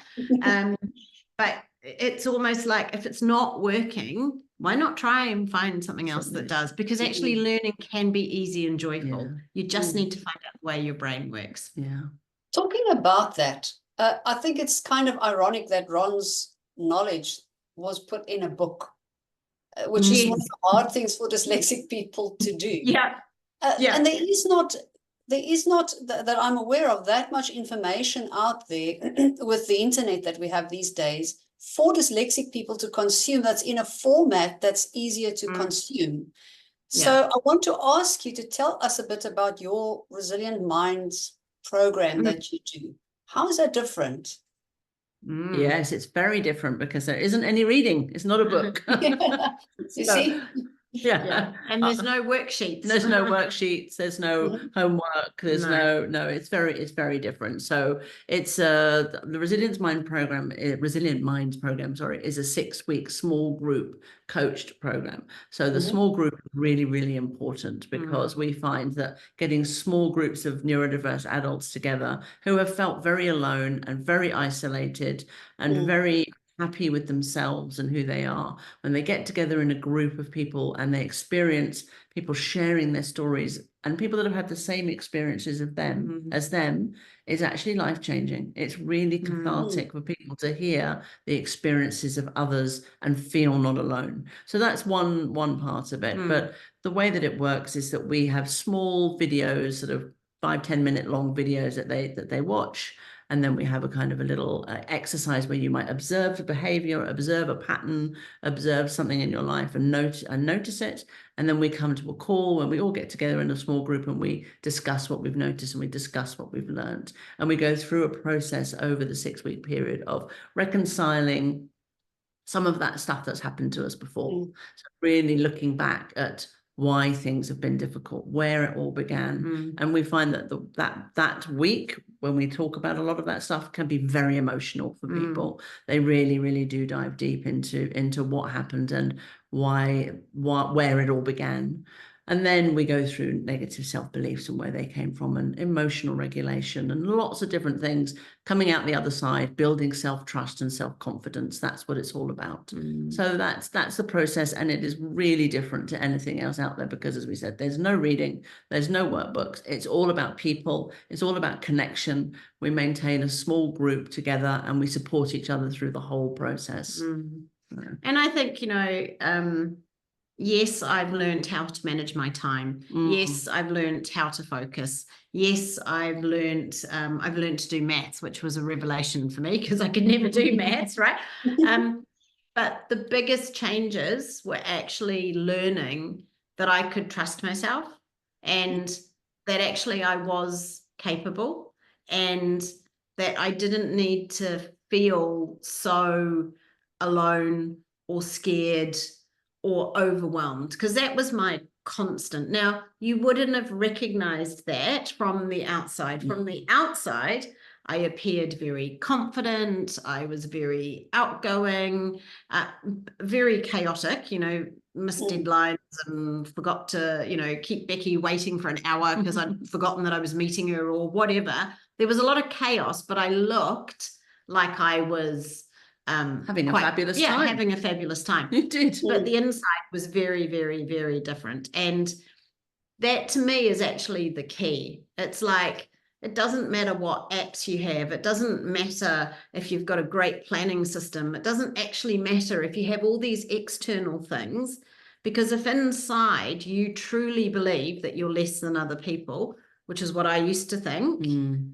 But it's almost like if it's not working, why not try and find something else that does? Because actually learning can be easy and joyful. You just need to find out the way your brain works. Talking about that, I think it's kind of ironic that Ron's knowledge was put in a book, which is one of the hard things for dyslexic people to do. And there is not that I'm aware of that much information out there with the internet that we have these days for dyslexic people to consume, that's in a format that's easier to consume. So I want to ask you to tell us a bit about your Resilient Minds program that you do. How is that different? Yes, it's very different because there isn't any reading. It's not a book. You see? And there's no worksheets. There's no worksheets. There's no homework. There's no. It's very different. So it's the Resilient Minds program, is a 6-week small group coached program. So the small group is really, really important because we find that getting small groups of neurodiverse adults together who have felt very alone and very isolated and very happy with themselves and who they are, when they get together in a group of people and they experience people sharing their stories and people that have had the same experiences of them as them, is actually life-changing. It's really cathartic for people to hear the experiences of others and feel not alone. So that's one part of it. But the way that it works is that we have small videos, sort of 5-10 minute long videos that they watch. And then we have a kind of a little exercise where you might observe a behavior, observe a pattern, observe something in your life and notice it. And then we come to a call when we all get together in a small group and we discuss what we've noticed and we discuss what we've learned. And we go through a process over the 6-week period of reconciling some of that stuff that's happened to us before. So really looking back at why things have been difficult, where it all began. And we find that that week, when we talk about a lot of that stuff, can be very emotional for people. They really, really do dive deep into what happened and where it all began. And then we go through negative self-beliefs and where they came from and emotional regulation and lots of different things coming out the other side, building self-trust and self-confidence. That's what it's all about. So that's the process. And it is really different to anything else out there because, as we said, there's no reading, there's no workbooks. It's all about people. It's all about connection. We maintain a small group together and we support each other through the whole process. And I think, yes, I've learned how to manage my time. Yes, I've learned how to focus. Yes, I've learned to do maths, which was a revelation for me because I could never do maths, right? But the biggest changes were actually learning that I could trust myself and that actually I was capable and that I didn't need to feel so alone or scared or overwhelmed, because that was my constant. Now, you wouldn't have recognized that from the outside. From the outside, I appeared very confident. I was very outgoing, very chaotic, missed deadlines and forgot to, keep Becky waiting for an hour because I'd forgotten that I was meeting her or whatever. There was a lot of chaos, but I looked like I was having a fabulous time. Having a fabulous time. You did. But the inside was very, very, very different. And that to me is actually the key. It's like, it doesn't matter what apps you have. It doesn't matter if you've got a great planning system. It doesn't actually matter if you have all these external things, because if inside you truly believe that you're less than other people, which is what I used to think,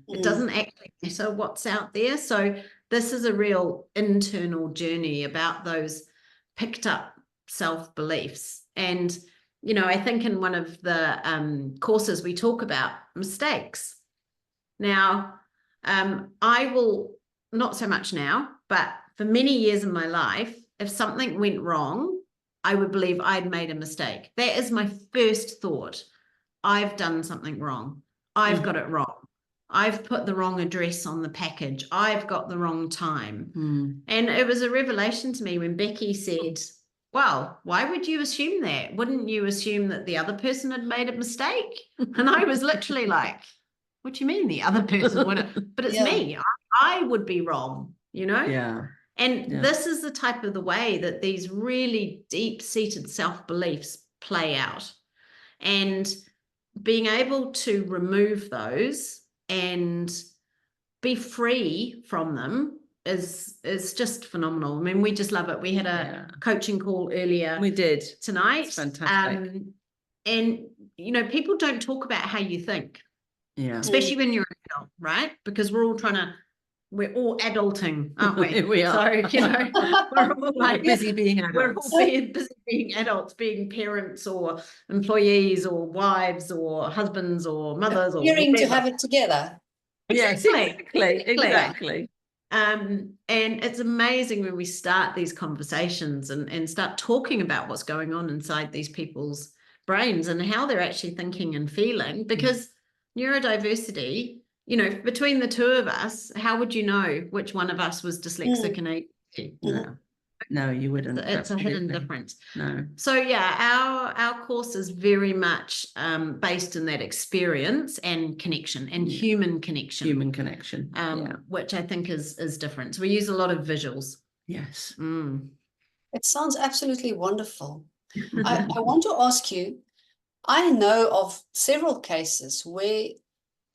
it doesn't actually matter what's out there. So this is a real internal journey about those picked up self-beliefs. And, I think in one of the courses we talk about mistakes. Now, I will, not so much now, but for many years in my life, if something went wrong, I would believe I'd made a mistake. That is my first thought. I've done something wrong. I've got it wrong. I've put the wrong address on the package. I've got the wrong time. And it was a revelation to me when Becky said, well, why would you assume that? Wouldn't you assume that the other person had made a mistake? And I was literally like, what do you mean the other person would? But it's me. I would be wrong, Yeah. And this is the type of the way that these really deep-seated self-beliefs play out. And being able to remove those and be free from them is just phenomenal. I mean, we just love it. We had a coaching call earlier. We did tonight. It's fantastic. And people don't talk about how you think. Yeah. Especially when you're an adult, right? Because we're all adulting, aren't we? We are. So, we're all like busy being adults. We're all busy being adults, being parents or employees or wives or husbands or mothers or appearing to have it together. Yes, exactly. And it's amazing when we start these conversations and start talking about what's going on inside these people's brains and how they're actually thinking and feeling, because neurodiversity, between the two of us, how would you know which one of us was dyslexic and ADHD? No, you wouldn't. It's a hidden difference. No. So our course is very much based in that experience and connection and human connection. Human connection. Which I think is different. So we use a lot of visuals. Yes. It sounds absolutely wonderful. I want to ask you, I know of several cases where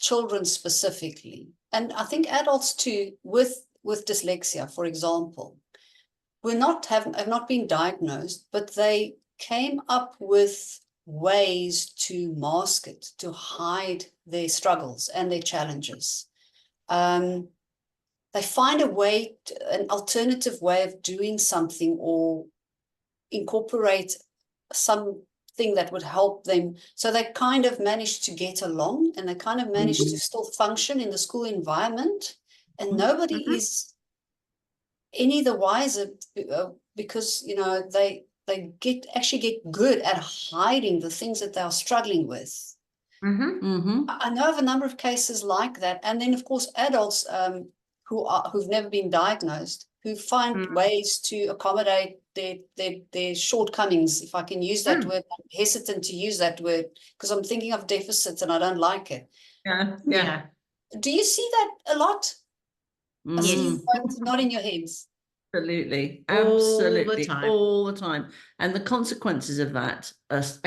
children specifically, and I think adults too, with dyslexia, for example, have not been diagnosed, but they came up with ways to mask it, to hide their struggles and their challenges. they find a way, an alternative way of doing something, or incorporate something that would help them. So they kind of manage to get along, and they kind of manage to still function in the school environment, and nobody is any the wiser, because, you know, they actually get good at hiding the things that they are struggling with. I know of a number of cases like that. And then, of course, adults who've never been diagnosed, who find ways to accommodate their shortcomings, if I can use that word. I'm hesitant to use that word because I'm thinking of deficits and I don't like it. Yeah. Do you see that a lot? Yes. Not in your heads. Absolutely. All the time. And the consequences of that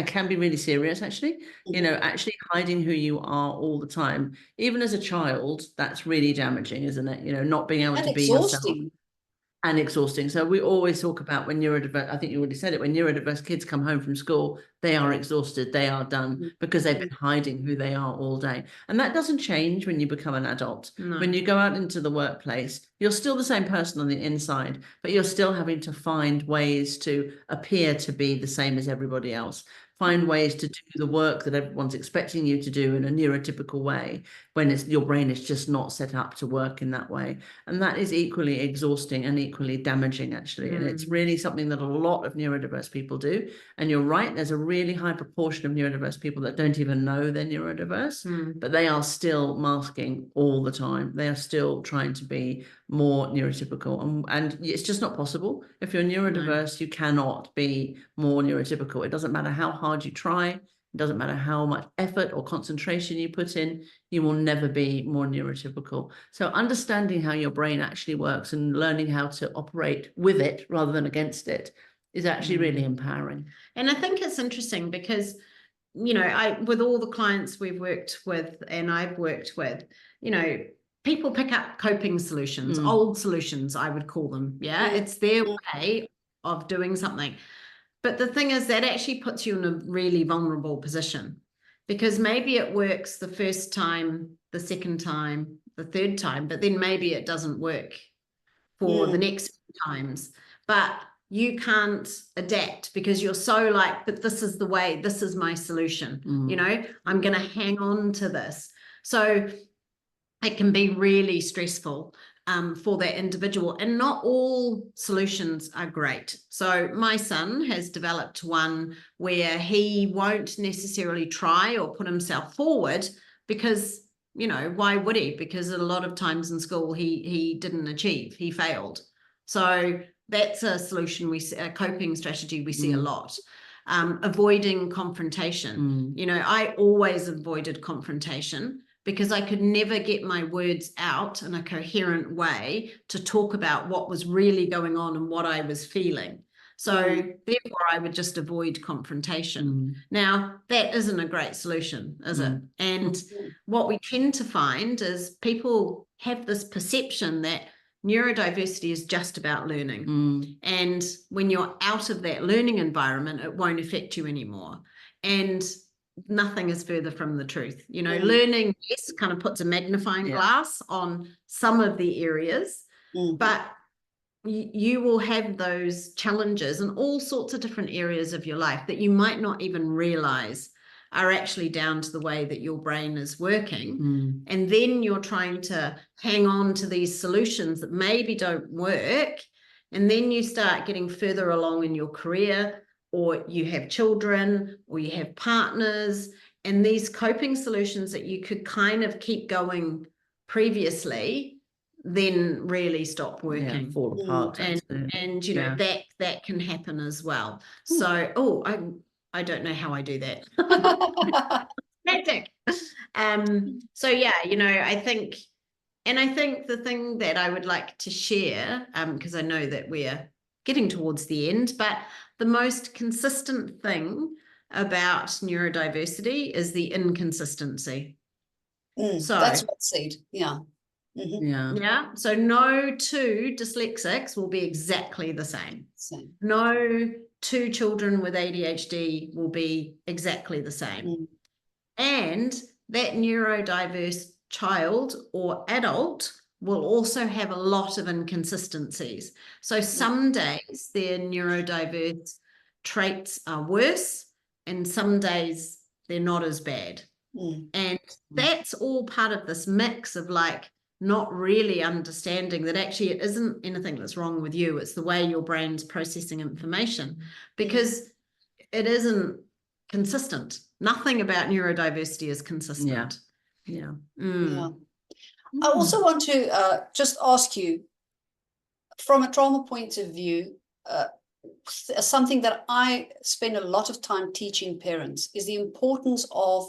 can be really serious, actually. You know, actually hiding who you are all the time, even as a child, that's really damaging, isn't it? You know, not being able to be yourself. And exhausting. So we always talk about, when neurodiverse, I think you already said it, when neurodiverse kids come home from school, they are exhausted, they are done, because they've been hiding who they are all day. And that doesn't change when you become an adult. When you go out into the workplace, you're still the same person on the inside, but you're still having to find ways to appear to be the same as everybody else. Find ways to do the work that everyone's expecting you to do in a neurotypical way, when your brain is just not set up to work in that way. And that is equally exhausting and equally damaging, actually. And it's really something that a lot of neurodiverse people do. And you're right, there's a really high proportion of neurodiverse people that don't even know they're neurodiverse, but they are still masking all the time. They are still trying to be more neurotypical. And it's just not possible. If you're neurodiverse, you cannot be more neurotypical. It doesn't matter how hard you try. It doesn't matter how much effort or concentration you put in, you will never be more neurotypical. So understanding how your brain actually works and learning how to operate with it rather than against it is actually really empowering. And I think it's interesting because, you know, with all the clients we've worked with and I've worked with, you know, people pick up coping solutions, old solutions, I would call them. Yeah, it's their way of doing something. But the thing is, that actually puts you in a really vulnerable position, because maybe it works the first time, the second time, the third time, but then maybe it doesn't work for the next times. But you can't adapt because you're so like, but this is the way, this is my solution. You know, I'm going to hang on to this. So it can be really stressful for that individual, and not all solutions are great. So my son has developed one where he won't necessarily try or put himself forward because, you know, why would he? Because a lot of times in school he didn't achieve, he failed. So that's a solution a coping strategy we see a lot. Avoiding confrontation. You know, I always avoided confrontation because I could never get my words out in a coherent way to talk about what was really going on and what I was feeling. So therefore, I would just avoid confrontation. Now, that isn't a great solution, is it? And what we tend to find is people have this perception that neurodiversity is just about learning. And when you're out of that learning environment, it won't affect you anymore. And nothing is further from the truth. You know, learning, yes, kind of puts a magnifying glass on some of the areas, but you will have those challenges in all sorts of different areas of your life that you might not even realize are actually down to the way that your brain is working. And then you're trying to hang on to these solutions that maybe don't work. And then you start getting further along in your career, or you have children, or you have partners, and these coping solutions that you could kind of keep going previously then really stop working, fall apart, and you know that can happen as well. So I don't know how I do that. Hectic. So yeah, you know, I think the thing that I would like to share, because I know that we're getting towards the end, but the most consistent thing about neurodiversity is the inconsistency. So that's what's said. So no two dyslexics will be exactly the same. No two children with ADHD will be exactly the same. And that neurodiverse child or adult will also have a lot of inconsistencies. So some days their neurodiverse traits are worse, and some days they're not as bad. And that's all part of this mix of like not really understanding that actually it isn't anything that's wrong with you. It's the way your brain's processing information, because it isn't consistent. Nothing about neurodiversity is consistent. Yeah. I also want to just ask you, from a trauma point of view, something that I spend a lot of time teaching parents is the importance of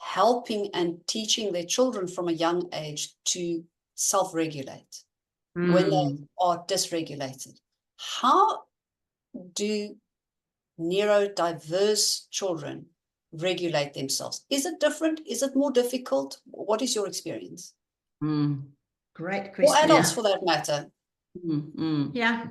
helping and teaching their children from a young age to self-regulate when they are dysregulated. How do neurodiverse children regulate themselves? Is it different? Is it more difficult? What is your experience? Great question. Or adults, for that matter. Yeah.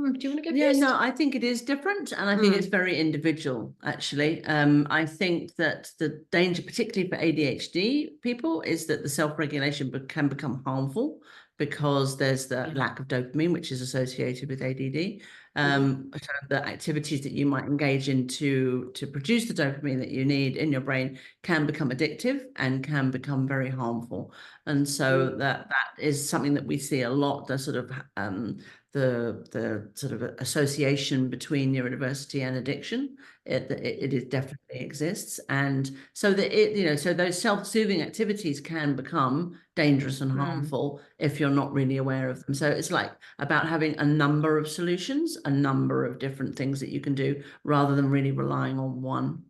Do you want to go first? No, I think it is different, and I think it's very individual, actually. I think that the danger, particularly for ADHD people, is that the self-regulation can become harmful because there's the lack of dopamine, which is associated with ADD. So the activities that you might engage in to produce the dopamine that you need in your brain can become addictive and can become very harmful. And so that is something that we see a lot, the sort of the sort of association between neurodiversity and addiction. It definitely exists, and so that so those self-soothing activities can become dangerous and harmful if you're not really aware of them. So it's like about having a number of solutions, a number of different things that you can do, rather than really relying on one.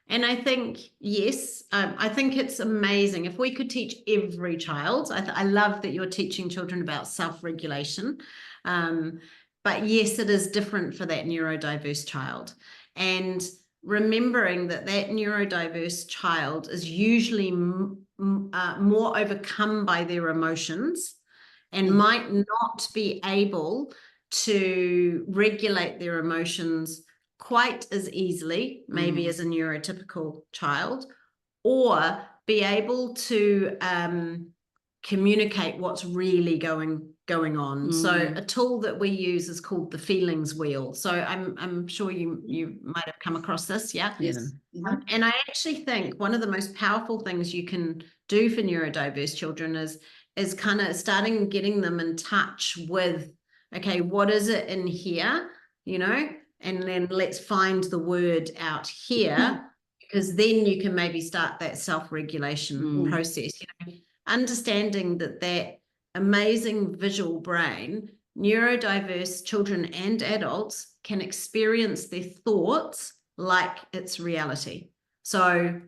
And I think, yes, I think it's amazing if we could teach every child. I love that you're teaching children about self-regulation. But yes, it is different for that neurodiverse child. And remembering that neurodiverse child is usually more overcome by their emotions and might not be able to regulate their emotions quite as easily, maybe as a neurotypical child, or be able to communicate what's really going on. So a tool that we use is called the feelings wheel. So I'm sure you might have come across this. Yes. And I actually think one of the most powerful things you can do for neurodiverse children is kind of starting getting them in touch with, okay, what is it in here, and then let's find the word out here, because then you can maybe start that self-regulation process. Understanding that amazing visual brain, neurodiverse children and adults can experience their thoughts like it's reality. So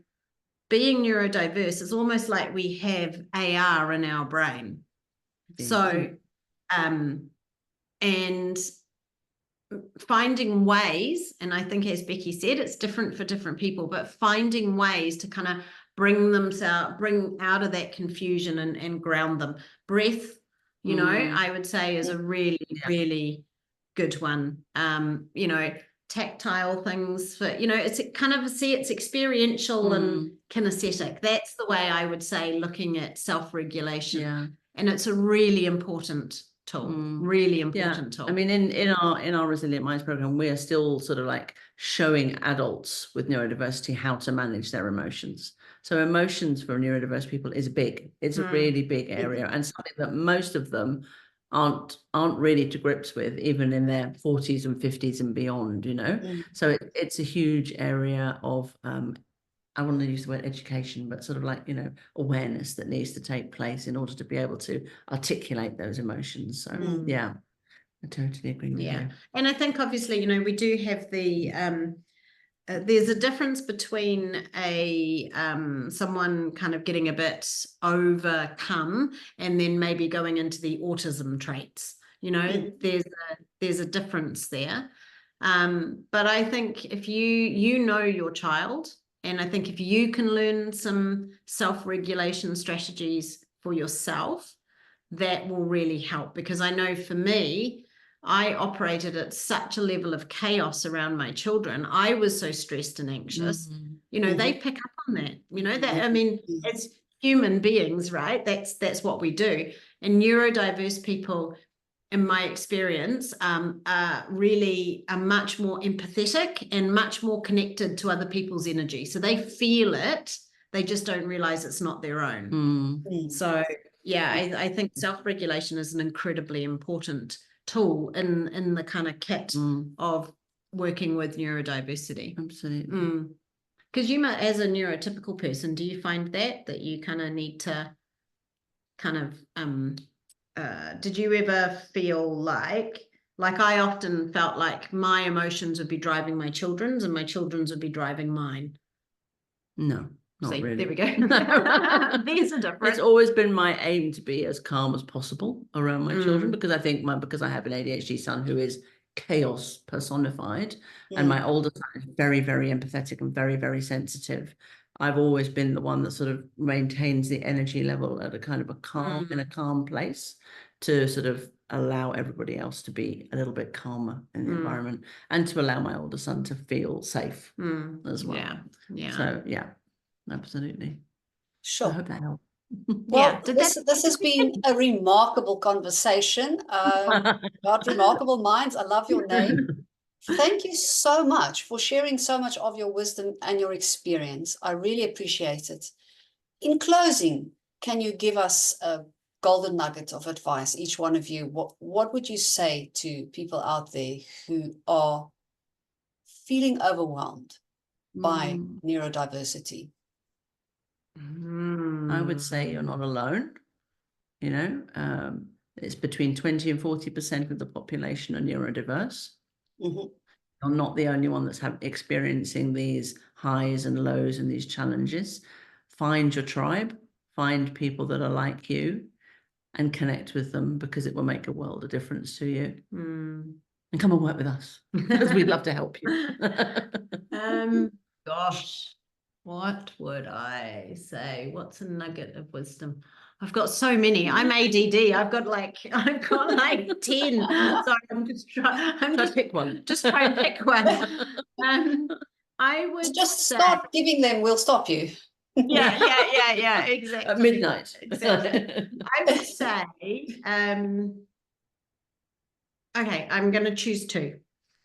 being neurodiverse is almost like we have AR in our brain. So, and finding ways, and I think, as Becky said, it's different for different people, but finding ways to kind of bring out of that confusion and ground them. Breath, I would say, is a really, really good one. Tactile things for, it's kind of it's experiential and kinesthetic. That's the way I would say looking at self-regulation. And it's a really important tool, really important tool. I mean, in our Resilient Minds program, we are still sort of like showing adults with neurodiversity how to manage their emotions. So emotions for neurodiverse people is big. It's a really big area, and something that most of them aren't really to grips with, even in their 40s and 50s and beyond, So it's a huge area of I want to use the word education, but sort of like, awareness that needs to take place in order to be able to articulate those emotions. So, I totally agree with you. And I think, obviously, we do have there's a difference between someone kind of getting a bit overcome and then maybe going into the autism traits. There's a difference there. But I think if you know your child, and I think if you can learn some self-regulation strategies for yourself, that will really help. Because I know for me, I operated at such a level of chaos around my children. I was so stressed and anxious. They pick up on that. I mean, it's human beings, right? That's what we do. And neurodiverse people, in my experience, are much more empathetic and much more connected to other people's energy. So they feel it, they just don't realize it's not their own. So yeah, I think self-regulation is an incredibly important tool in the kind of kit of working with neurodiversity. Absolutely. Because you, as a neurotypical person, do you find that you kind of need to kind of did you ever feel like I often felt like my emotions would be driving my children's and my children's would be driving mine? No, not See, really. there we go. There's a difference. It's always been my aim to be as calm as possible around my children, because I think because I have an ADHD son who is chaos personified, and my older son is very, very empathetic and very, very sensitive. I've always been the one that sort of maintains the energy level at a kind of a calm, in a calm place, to sort of allow everybody else to be a little bit calmer in the environment, and to allow my older son to feel safe as well. So yeah, absolutely. Sure. I hope that helped. Well, this has been a remarkable conversation about remarkable minds. I love your name. Thank you so much for sharing so much of your wisdom and your experience. I really appreciate it. In closing, can you give us a golden nugget of advice, each one of you? What would you say to people out there who are feeling overwhelmed by neurodiversity? I would say you're not alone. You know, it's between 20 and 40% of the population are neurodiverse. You're not the only one that's experiencing these highs and lows and these challenges. Find your tribe, find people that are like you, and connect with them, because it will make a world of difference to you. And come and work with us, because we'd love to help you. Gosh, what would I say? What's a nugget of wisdom? I've got so many. I'm ADD. I've got like 10. So I'm just trying. Just pick one. Just try and pick one. I would just start giving them. We'll stop you. Yeah. Exactly. At midnight. Exactly. I would say, okay, I'm going to choose two.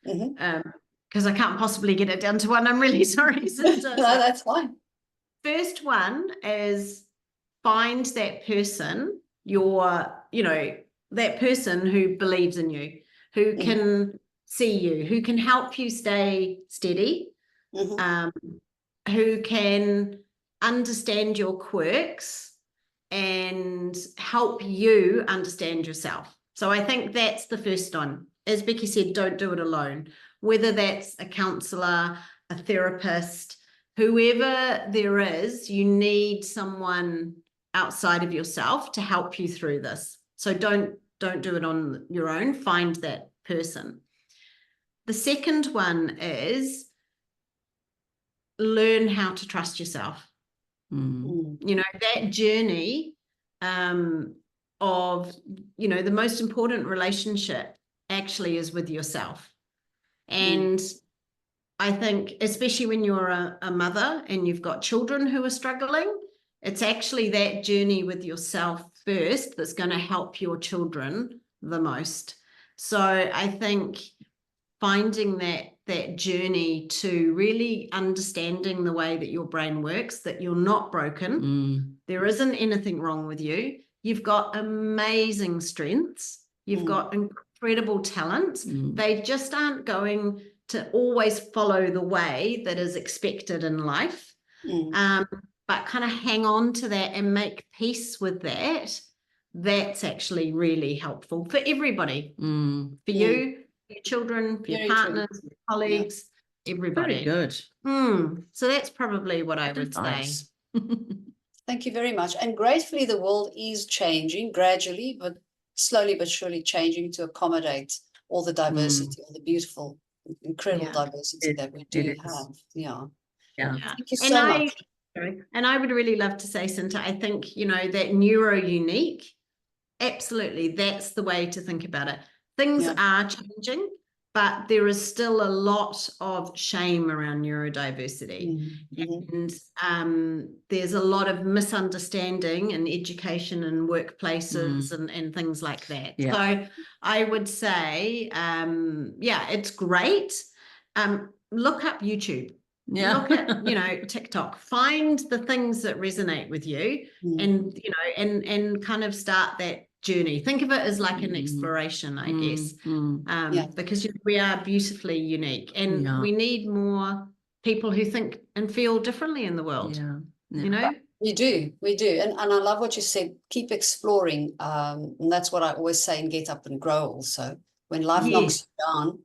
Because I can't possibly get it down to one. I'm really sorry, sister. No, that's fine. First one is find that person, that person who believes in you, who can see you, who can help you stay steady, who can understand your quirks and help you understand yourself. So I think that's the first one. As Becky said, don't do it alone. Whether that's a counsellor, a therapist, whoever there is, you need someone outside of yourself to help you through this. So don't do it on your own. Find that person. The second one is learn how to trust yourself. That journey of, the most important relationship actually is with yourself. And I think, especially when you're a mother and you've got children who are struggling, it's actually that journey with yourself first that's going to help your children the most. So I think finding that journey to really understanding the way that your brain works, that you're not broken, there isn't anything wrong with you. You've got amazing strengths. You've got incredible talents. They just aren't going to always follow the way that is expected in life. But kind of hang on to that and make peace with that. That's actually really helpful for everybody. For you, for your children, for your partners, your colleagues, everybody. Very good. So that's probably what I would say. Thank you very much. And gratefully, the world is changing gradually, but slowly but surely changing to accommodate all the diversity, all the beautiful, incredible diversity that we do have. Yeah. Thank you so much. And I would really love to say, Sinta, I think, that neuro unique, absolutely, that's the way to think about it. Things are changing, but there is still a lot of shame around neurodiversity. And there's a lot of misunderstanding in education and workplaces and things like that. So I would say, it's great. Look up YouTube. Look at, TikTok, find the things that resonate with you and, and kind of start that journey. Think of it as like an exploration, I guess, because we are beautifully unique and we need more people who think and feel differently in the world. We do. And I love what you said, keep exploring. And that's what I always say in Get Up and Grow also. When life knocks you down,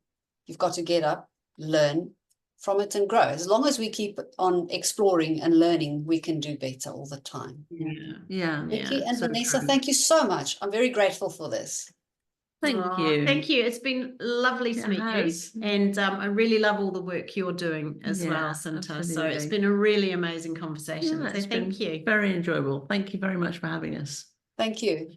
you've got to get up, learn from it and grow. As long as we keep on exploring and learning, we can do better all the time. Becky and Vanessa, thank you so much. I'm very grateful for this. Thank you. Thank you. It's been lovely to meet you. And I really love all the work you're doing as well, Sinta. Absolutely. So it's been a really amazing conversation. So thank you. Very enjoyable. Thank you very much for having us. Thank you.